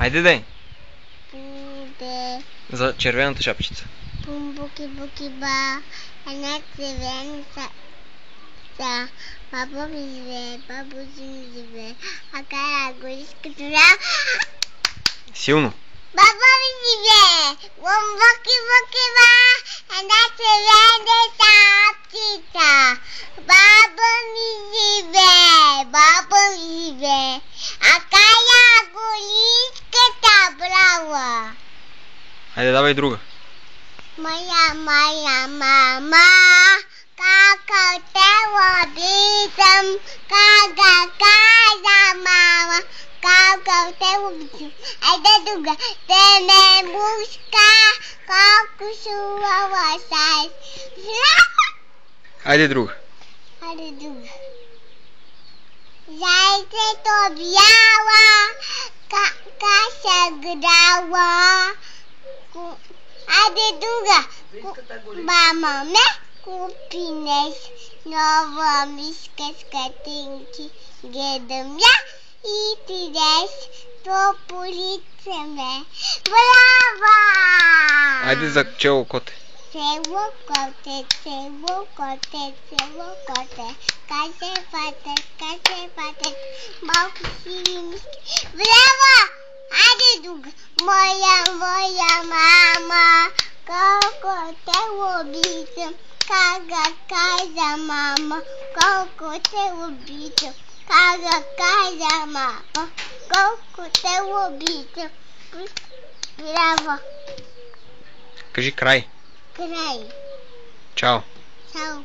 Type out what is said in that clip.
Айде дай. Буде. За червената шапчица. Бумбуки буки ба. Една червеница. Баба ми живее, бабуси ми живее. А кара горишка тура. Силно. Баба ми живее. Бумбуки буки ба. Една червеница птица. Баба ми живее, баба ми живее. А кара горишката брала. Айде давай друга. Моя мама, как те обичам, как каза мама, как те обичам. Айде друга, те ме мушка, колко шувала сай. Айде друга. Айде друга. Зайцето бяла, каша грала. Айде друга. Мама ме купи днес нова мишка с картинки. Гледам я и ти днес тополица ме. Браво! Айде за чело коте. Цело коте, цело коте, цело коте. Каже патек, малко сиви мишки. Браво! Айде друга. Моя мама, колко те обичам, как каза мама, колко те обичам, как каза мама, колко те обичам. Браво! Кажи край. Край. Чао. Чао.